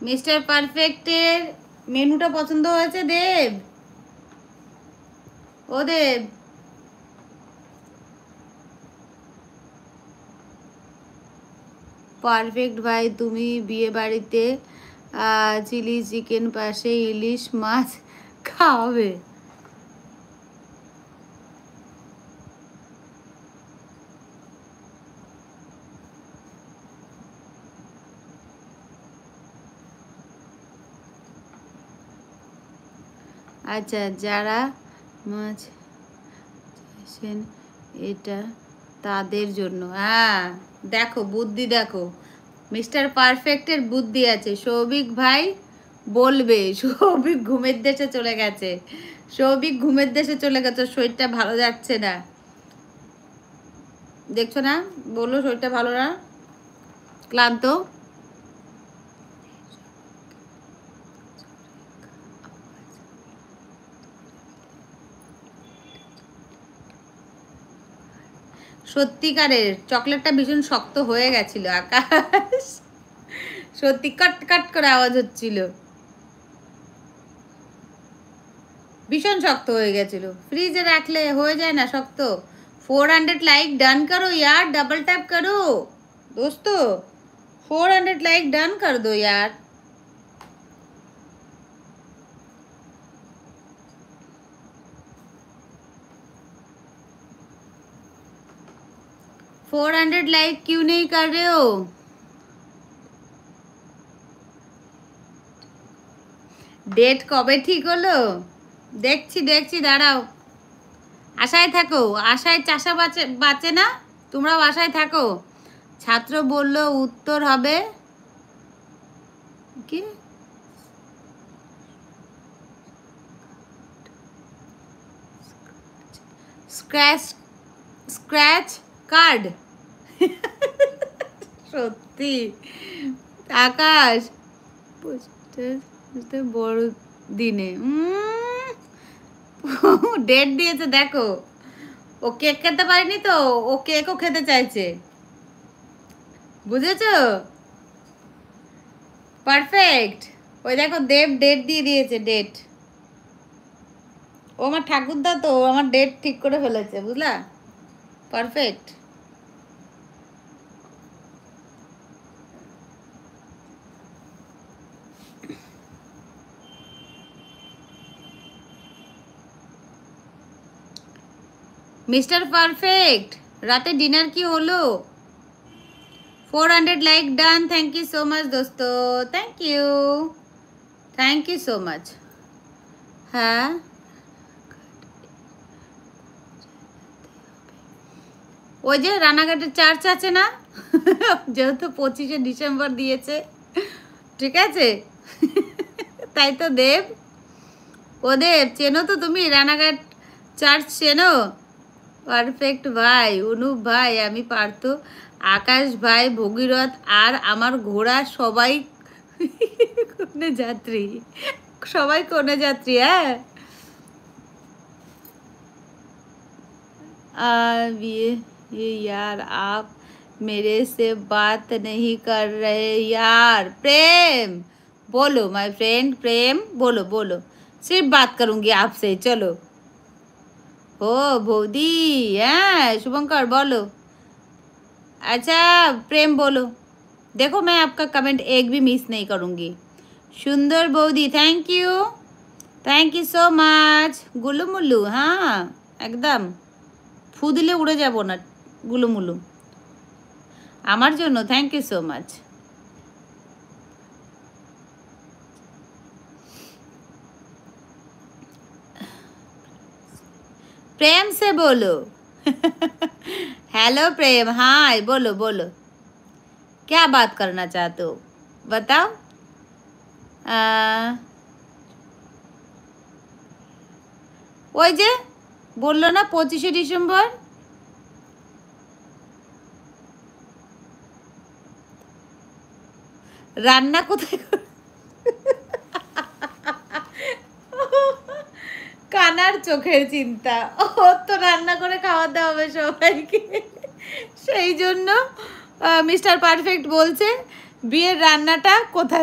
Mister পারফেক্টের মেনুটা পছন্দ হয়েছে দেব? ও দেব, পারফেক্ট ভাই তুমি বিয়ে বাড়িতে চিলি চিকেন পাশে ইলিশ মাছ খাওয়াবে? আচ্ছা, যারা মাছ এটা তাদের জন্য। হ্যাঁ দেখো বুদ্ধি, দেখো মিস্টার পারফেক্টের বুদ্ধি আছে। সৌভিক ভাই বলবে, সৌভিক ঘুমের দেশে চলে গেছে, সৌভিক ঘুমের দেশে চলে গেছে, শরীরটা ভালো যাচ্ছে না, দেখছো না? বললো শরীরটা ভালো না, ক্লান্ত। সত্যিকারের চকলেটটা ভীষণ শক্ত হয়ে গেছিল আকাশ, সত্যি কাট কাট করে আওয়াজ হচ্ছিল, ভীষণ শক্ত হয়ে গেছিল। ফ্রিজে রাখলে হয়ে যায় না শক্ত। 400 लाइक डन करो यार, डबल टैप करो दोस्तों, 400 लाइक डन कर दो यार। फोर 400 लाइक क्यों नहीं कर रहे हो? ডেট কবে ঠিক হলো? দেখছি দেখছি, দাঁড়াও, আশায় থাকো, আশায় চাষা বাঁচে বাঁচে না, তোমরাও আশায় থাকো। ছাত্র বলল উত্তর হবে কি? Scratch scratch card. সত্যি আকাশ বড় দিনে ডেট দিয়েছে দেখো। ও কেক খেতে পারেনি তো, ও কেকও খেতে চাইছে, বুঝেছো? পারফেক্ট, ওই দেখো দেব ডেট দিয়ে দিয়েছে, ডেট। ও আমার ঠাকুরদা তো, আমার ডেট ঠিক করে ফেলেছে, বুঝলা? পারফেক্ট। মিস্টার পারফেক্ট রাতে ডিনার কি হলো? 400 like done, thank you so much দোস্ত, থ্যাংক ইউ সো মাচ। হ্যাঁ ওই যে রানাঘাটের চার্চ আছে না, যেহেতু 25শে ডিসেম্বর দিয়েছে, ঠিক আছে? তাই তো দেব, ও দেব চেনো তো তুমি রানাঘাট চার্চ, চেনো? পারফেক্ট ভাই, অনুপ ভাই, আমি পার্থ, আকাশ ভাই, ভগীরথ আর আমার ঘোড়া সবাই কোনে যাত্রী, সবাই কোনে যাত্রী। হ্যাঁ ये यार आप मेरे से बात नहीं कर रहे यार। प्रेम बोलो माय फ्रेंड, प्रेम बोलो बोलो, सिर्फ बात करूंगी आपसे, चलो। ओ भौदी, हाँ शुभंकर बोलो। अच्छा प्रेम बोलो, देखो मैं आपका कमेंट एक भी मिस नहीं करूंगी। सुंदर बौदी, थैंक यू सो मच। गुलू मुल्लू, हाँ एकदम फू दिले उड़े जाबो ना गुलू मुलू, আমার জন্য থ্যাংক ইউ সো মাচ। प्रेम से बोलो। हेलो प्रेम, हाय बोलो बोलो, क्या बात करना चाहते हो बताओ? ওই যে বললো না 25শে ডিসেম্বর, রান্না কোথায়? কানার চোখের চিন্তা, ও তো রান্না করে খাওয়াতে হবে সবাইকে, সেই জন্য মিস্টার পারফেক্ট বলছে বিয়ের রান্নাটা কোথায়।